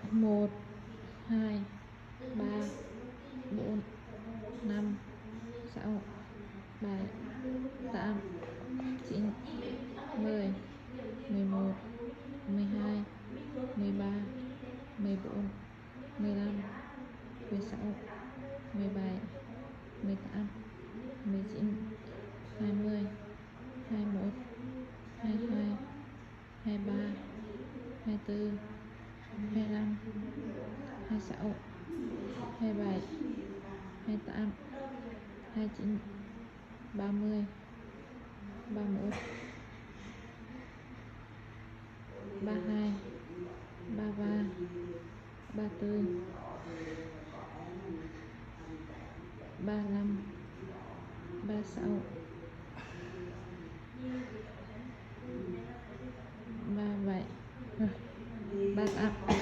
1 2 3 4 5 6 7 8 9 10 11 12 13 14 15 16 17 18 19 20 21 22 23 24 25 26 27 28 29 30 31 32 33 34 35 36 37 rồi 38